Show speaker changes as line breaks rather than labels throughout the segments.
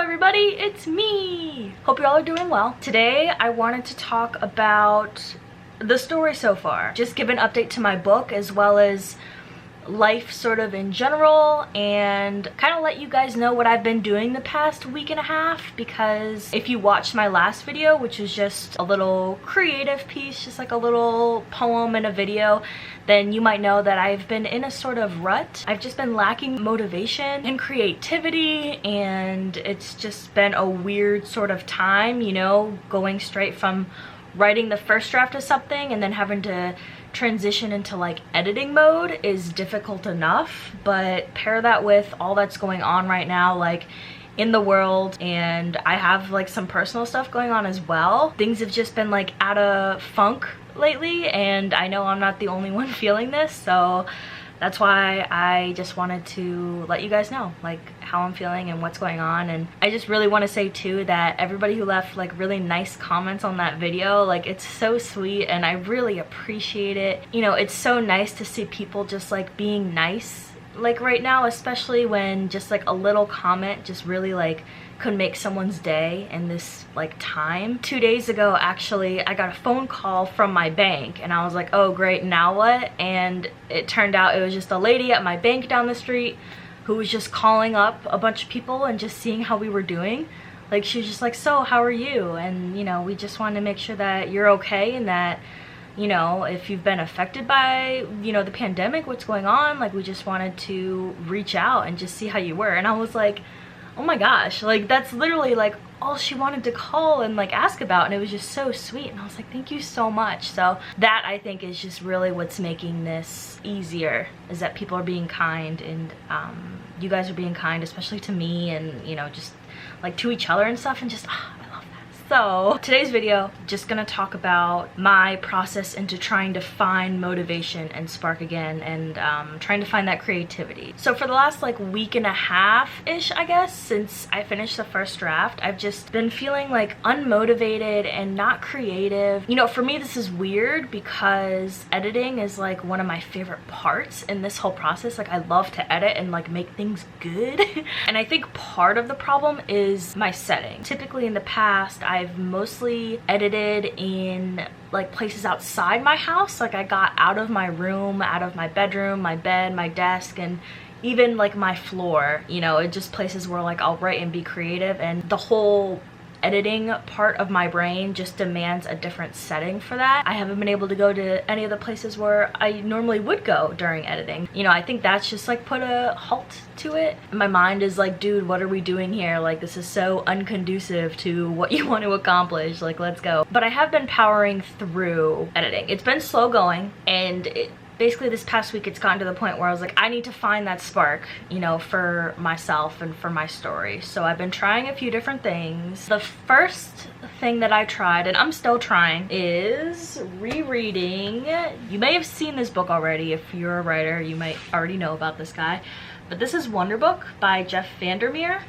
everybody, it's me. Hope you all are doing well. Today I wanted to talk about the story so far. Just give an update to my book as well as life sort of in general, and kind of let you guys know what I've been doing the past week and a half, because if you watched my last video, which is just a little creative piece, just like a little poem and a video, then you might know that I've been in a sort of rut. I've just been lacking motivation and creativity, and it's just been a weird sort of time, you know, going straight from writing the first draft of something and then having to transition into like editing mode is difficult enough, but pair that with all that's going on right now like in the world, and I have like some personal stuff going on as well. Things have just been like out of funk lately, and I know I'm not the only one feeling this, so that's why I just wanted to let you guys know like how I'm feeling and what's going on. And I just really want to say too that everybody who left like really nice comments on that video, like it's so sweet and I really appreciate it. You know, it's so nice to see people just like being nice like right now, especially when just like a little comment just really like could make someone's day in this like time. 2 days ago actually I got a phone call from my bank and I was like, oh great, now what? And it turned out it was just a lady at my bank down the street who was just calling up a bunch of people and just seeing how we were doing. Like she was just like, so how are you? And you know, we just wanted to make sure that you're okay and that, you know, if you've been affected by, you know, the pandemic, what's going on, like we just wanted to reach out and just see how you were. And I was like, oh my gosh, like that's literally like all she wanted to call and like ask about, and it was just so sweet. And I was like, thank you so much. So that I think is just really what's making this easier, is that people are being kind, and you guys are being kind, especially to me, and you know, just like to each other and stuff, and just so today's video, just gonna talk about my process into trying to find motivation and spark again, and trying to find that creativity. So for the last like week and a half-ish, I guess, since I finished the first draft, I've just been feeling like unmotivated and not creative. You know, for me this is weird because editing is like one of my favorite parts in this whole process. Like I love to edit and like make things good. And I think part of the problem is my setting. Typically in the past, I've mostly edited in like places outside my house. Like I got out of my room, out of my bedroom, my bed, my desk, and even like my floor, you know, it just places where like I'll write and be creative, and the whole editing part of my brain just demands a different setting for that. I haven't been able to go to any of the places where I normally would go during editing. You know, I think that's just like put a halt to it. My mind is like, dude, what are we doing here? Like this is so unconducive to what you want to accomplish. Like let's go. But I have been powering through editing. It's been slow going, and basically this past week it's gotten to the point where I was like, I need to find that spark, you know, for myself and for my story. So I've been trying a few different things. The first thing that I tried, and I'm still trying, is rereading. You may have seen this book already. If you're a writer, you might already know about this guy. But this is Wonder Book by Jeff Vandermeer.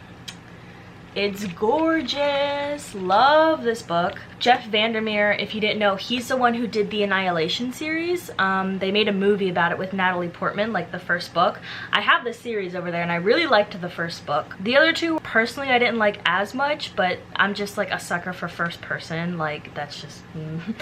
It's gorgeous. Love this book. Jeff Vandermeer, if you didn't know, he's the one who did the Annihilation series. They made a movie about it with Natalie Portman, like the first book. I have the series over there and I really liked the first book. The other two, personally, I didn't like as much, but I'm just like a sucker for first person. Like that's just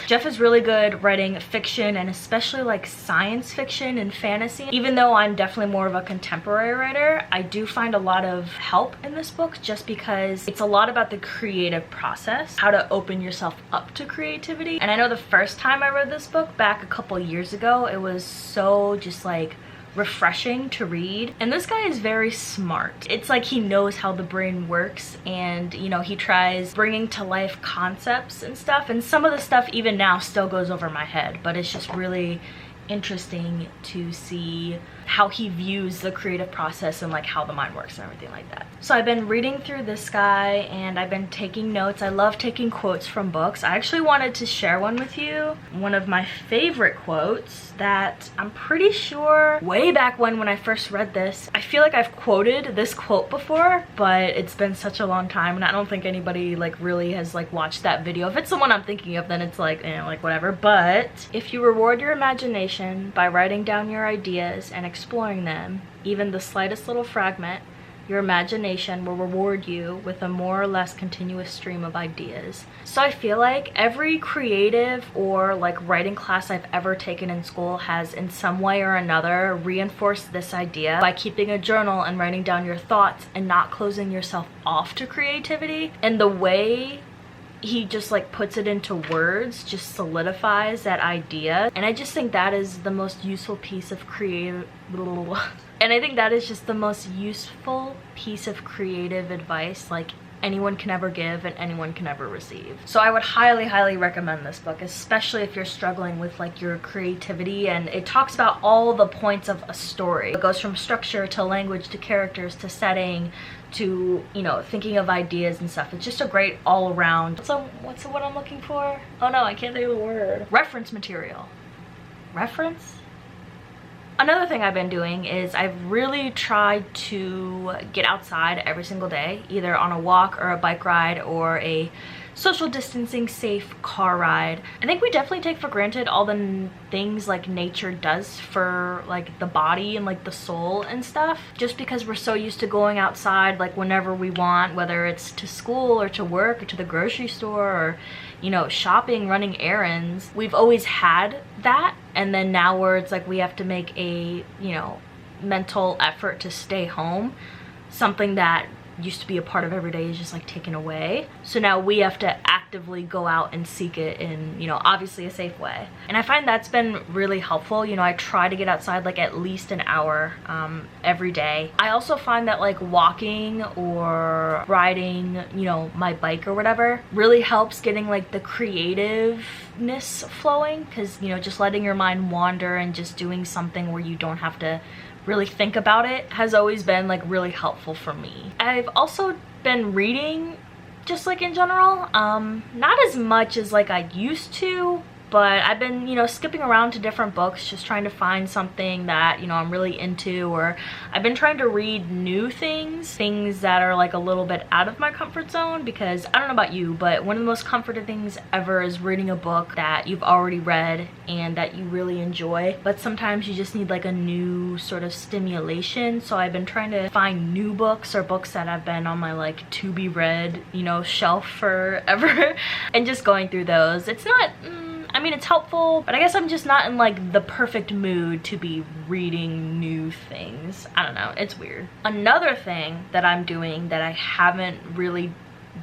Jeff is really good writing fiction, and especially like science fiction and fantasy. Even though I'm definitely more of a contemporary writer, I do find a lot of help in this book just because it's a lot about the creative process, how to open yourself up to creativity. And I know the first time I read this book back a couple years ago, it was so just like refreshing to read. And this guy is very smart. It's like he knows how the brain works, and you know, he tries bringing to life concepts and stuff, and some of the stuff even now still goes over my head, but it's just really interesting to see how he views the creative process and like how the mind works and everything like that. So I've been reading through this guy and I've been taking notes. I love taking quotes from books. I actually wanted to share one with you. One of my favorite quotes that I'm pretty sure way back when I first read this, I feel like I've quoted this quote before, but it's been such a long time and I don't think anybody like really has like watched that video. If it's the one I'm thinking of, then it's like, you know, like whatever. But if you reward your imagination by writing down your ideas and exploring them, even the slightest little fragment, your imagination will reward you with a more or less continuous stream of ideas. So I feel like every creative or like writing class I've ever taken in school has in some way or another reinforced this idea by keeping a journal and writing down your thoughts and not closing yourself off to creativity. And the way he just like puts it into words just solidifies that idea, and I just think that is the most useful piece of creative advice like anyone can ever give and anyone can ever receive. So I would highly recommend this book, especially if you're struggling with like your creativity. And it talks about all the points of a story. It goes from structure to language to characters to setting to, you know, thinking of ideas and stuff. It's just a great all-around, what's the word I'm looking for? Oh no, I can't think of the word. Reference material. Reference? Another thing I've been doing is I've really tried to get outside every single day, either on a walk or a bike ride or a social distancing safe car ride. I think we definitely take for granted all the things like nature does for like the body and like the soul and stuff, just because we're so used to going outside like whenever we want, whether it's to school or to work or to the grocery store or, you know, shopping, running errands. We've always had that, and then now where it's like we have to make a, you know, mental effort to stay home, something that used to be a part of every day is just like taken away. So now we have to actively go out and seek it in, you know, obviously a safe way. And I find that's been really helpful. You know, I try to get outside like at least an hour every day. I also find that like walking or riding, you know, my bike or whatever really helps getting like the creativeness flowing, because, you know, just letting your mind wander and just doing something where you don't have to really think about it has always been like really helpful for me. I've also been reading just like in general, not as much as like I used to, but I've been, you know, skipping around to different books, just trying to find something that, you know, I'm really into, or I've been trying to read new things that are like a little bit out of my comfort zone, because I don't know about you, but one of the most comforting things ever is reading a book that you've already read and that you really enjoy, but sometimes you just need like a new sort of stimulation. So I've been trying to find new books or books that have been on my like to be read, you know, shelf forever and just going through those. It's not I mean, it's helpful, but I guess I'm just not in like the perfect mood to be reading new things. I don't know, it's weird. Another thing that I'm doing that I haven't really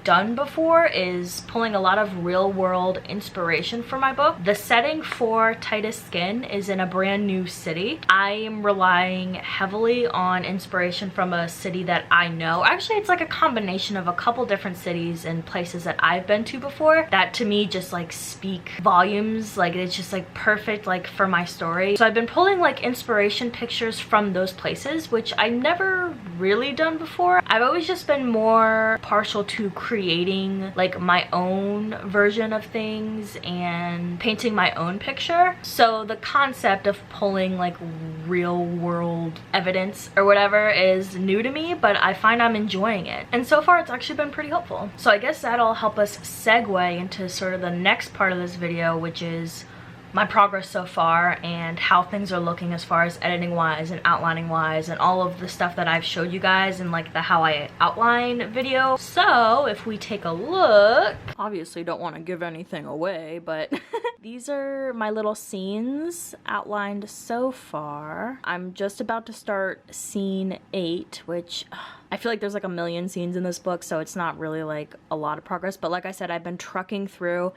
done before is pulling a lot of real world inspiration for my book. The setting for Titus Skin is in a brand new city. I am relying heavily on inspiration from a city that I know. Actually, it's like a combination of a couple different cities and places that I've been to before that to me just like speak volumes. Like it's just like perfect like for my story. So I've been pulling like inspiration pictures from those places, which I never really done before. I've always just been more partial to creating like my own version of things and painting my own picture. So the concept of pulling like real world evidence or whatever is new to me, but I find I'm enjoying it. And so far it's actually been pretty helpful. So I guess that'll help us segue into sort of the next part of this video, which is my progress so far and how things are looking as far as editing wise and outlining wise and all of the stuff that I've showed you guys in like the how I outline video. So if we take a look, obviously don't want to give anything away, but these are my little scenes outlined so far. I'm just about to start scene 8, which I feel like there's like a million scenes in this book, so it's not really like a lot of progress, but like I said, I've been trucking through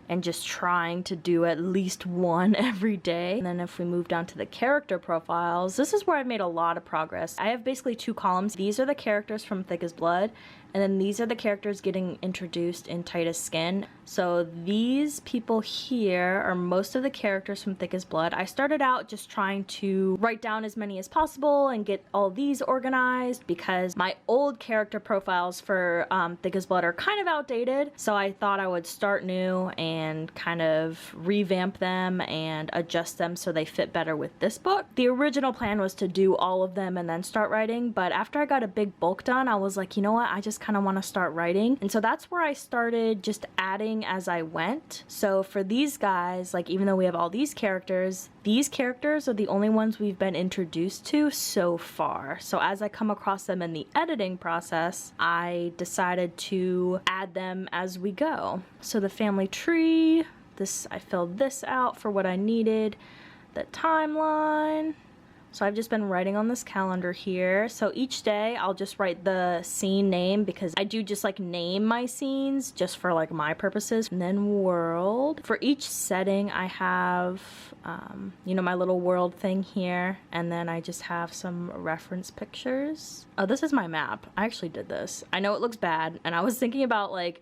and just trying to do at least one every day. And then if we move down to the character profiles, this is where I've made a lot of progress. I have basically 2 columns. These are the characters from Thick as Blood, and then these are the characters getting introduced in Titus Skin. So these people here are most of the characters from Thick as Blood. I started out just trying to write down as many as possible and get all these organized because my old character profiles for Thick as Blood are kind of outdated. So I thought I would start new and kind of revamp them and adjust them so they fit better with this book. The original plan was to do all of them and then start writing, but after I got a big bulk done, I was like, you know what, I just kind of want to start writing. And so that's where I started just adding as I went. So for these guys, like even though we have all these these characters are the only ones we've been introduced to so far. So as I come across them in the editing process, I decided to add them as we go. So the family tree, I filled this out for what I needed, the timeline. So I've just been writing on this calendar here. So each day I'll just write the scene name because I do just like name my scenes just for like my purposes. And then world. For each setting I have, you know, my little world thing here. And then I just have some reference pictures. Oh, this is my map. I actually did this. I know it looks bad. And I was thinking about like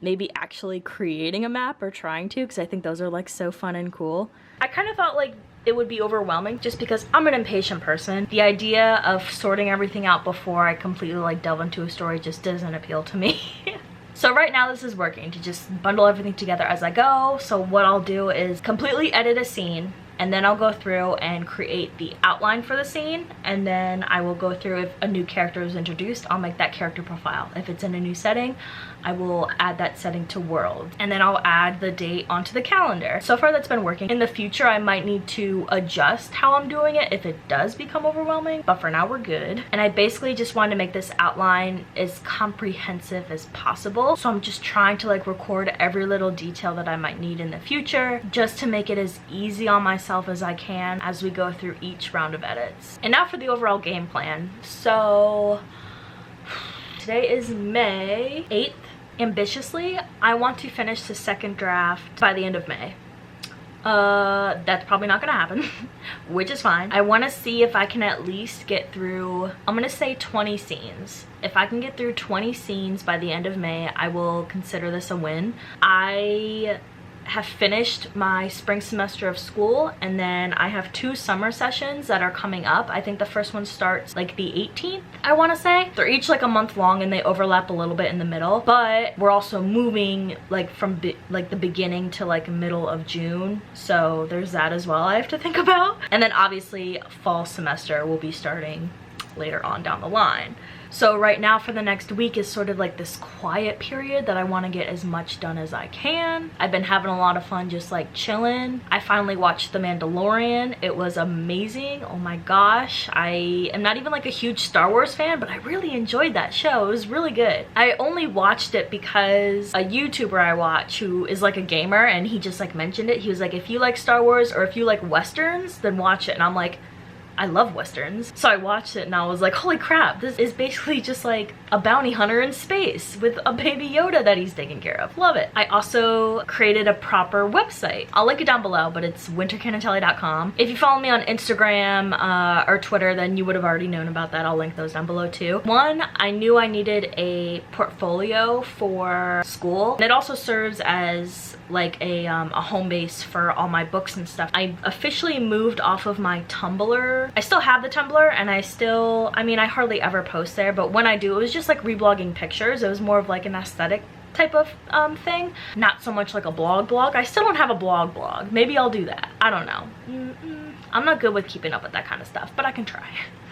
maybe actually creating a map or trying to, because I think those are like so fun and cool. I kind of thought like it would be overwhelming just because I'm an impatient person. The idea of sorting everything out before I completely like delve into a story just doesn't appeal to me. So right now this is working to just bundle everything together as I go. So what I'll do is completely edit a scene, and then I'll go through and create the outline for the scene, and then I will go through, if a new character is introduced, I'll make that character profile. If it's in a new setting, I will add that setting to world, and then I'll add the date onto the calendar. So far that's been working. In the future I might need to adjust how I'm doing it if it does become overwhelming, but for now we're good. And I basically just wanted to make this outline as comprehensive as possible, so I'm just trying to like record every little detail that I might need in the future, just to make it as easy on myself as I can as we go through each round of edits. And now for the overall game plan. So today is May 8th. Ambitiously, I want to finish the second draft by the end of May. That's probably not gonna happen, which is fine. I want to see if I can at least get through, I'm gonna say 20 scenes. If I can get through 20 scenes by the end of May, I will consider this a win. I have finished my spring semester of school, and then I have 2 summer sessions that are coming up. I think the first one starts like the 18th, I want to say. They're each like a month long and they overlap a little bit in the middle, but we're also moving like from like the beginning to like middle of June, so there's that as well I have to think about. And then obviously fall semester will be starting later on down the line. So right now for the next week is sort of like this quiet period that I want to get as much done as I can. I've been having a lot of fun just like chilling. I finally watched The Mandalorian. It was amazing. Oh my gosh. I am not even like a huge Star Wars fan, but I really enjoyed that show. It was really good. I only watched it because a YouTuber I watch who is like a gamer, and he just like mentioned it. He was like, if you like Star Wars or if you like Westerns, then watch it. And I'm like, I love Westerns. So I watched it and I was like, holy crap, this is basically just like a bounty hunter in space with a baby Yoda that he's taking care of. Love it. I also created a proper website. I'll link it down below, but it's wintercanatelli.com. If you follow me on Instagram or Twitter, then you would have already known about that. I'll link those down below too. One, I knew I needed a portfolio for school. And it also serves as like a home base for all my books and stuff. I officially moved off of my Tumblr. I still have the Tumblr, and I mean, I hardly ever post there, but when I do, it was just like reblogging pictures. It was more of like an aesthetic type of thing, not so much like a blog. I still don't have a blog. Maybe I'll do that. I don't know. I'm not good with keeping up with that kind of stuff, but I can try.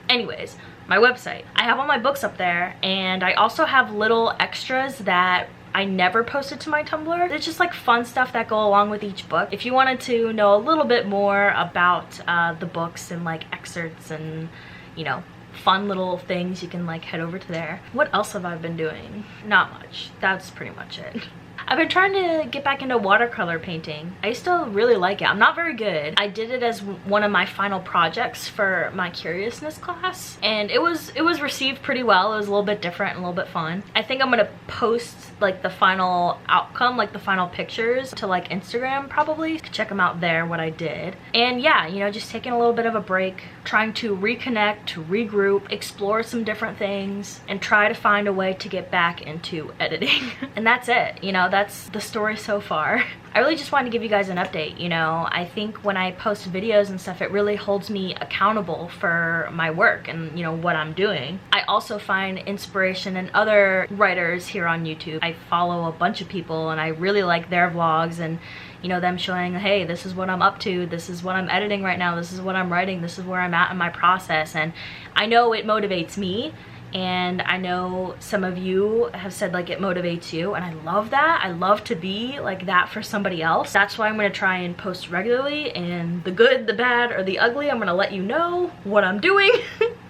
Anyways, my website. I have all my books up there, and I also have little extras that I never posted to my Tumblr. It's just like fun stuff that go along with each book. If you wanted to know a little bit more about the books and like excerpts and, you know, fun little things, you can like head over to there. What else have I been doing? Not much. That's pretty much it. I've been trying to get back into watercolor painting. I used to really like it. I'm not very good. I did it as one of my final projects for my Curiousness class, and it was received pretty well. It was a little bit different and a little bit fun. I think I'm gonna post like the final outcome, like the final pictures, to like Instagram probably. Check them out there, what I did. And yeah, you know, just taking a little bit of a break, trying to reconnect, to regroup, explore some different things, and try to find a way to get back into editing. And that's it, you know, that's the story so far. I really just wanted to give you guys an update, you know. I think when I post videos and stuff, it really holds me accountable for my work and, you know, what I'm doing. I also find inspiration in other writers here on YouTube. I follow a bunch of people and I really like their vlogs, and, you know, them showing, hey, this is what I'm up to, this is what I'm editing right now, this is what I'm writing, this is where I'm at in my process. And I know it motivates me, and I know some of you have said like it motivates you, and I love that. I love to be like that for somebody else. That's why I'm gonna try and post regularly, and the good, the bad, or the ugly, I'm gonna let you know what I'm doing.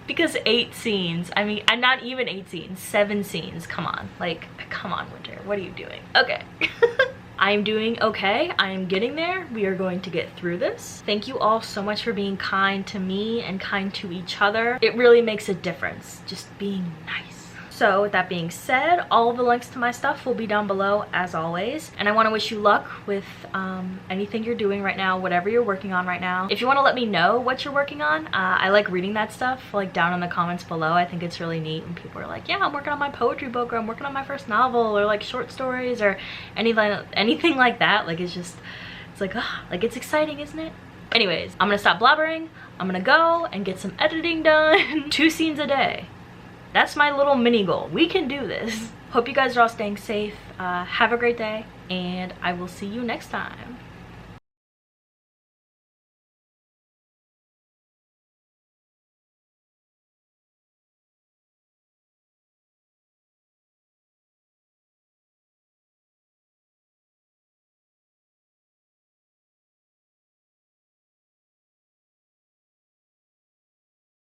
Because 8 scenes, I mean, and not even 8 scenes, 7 scenes, come on. Like, come on, Winter, what are you doing? Okay. I'm doing okay. I am getting there. We are going to get through this. Thank you all so much for being kind to me and kind to each other. It really makes a difference, just being nice. So with that being said, all of the links to my stuff will be down below as always. And I want to wish you luck with anything you're doing right now, whatever you're working on right now. If you want to let me know what you're working on, I like reading that stuff like down in the comments below. I think it's really neat when people are like, yeah, I'm working on my poetry book, or I'm working on my first novel, or like short stories, or anything like that. Like it's like, like it's exciting, isn't it? Anyways, I'm gonna stop blabbering. I'm gonna go and get some editing done. 2 scenes a day. That's my little mini goal. We can do this. Hope you guys are all staying safe. Have a great day, and I will see you next time.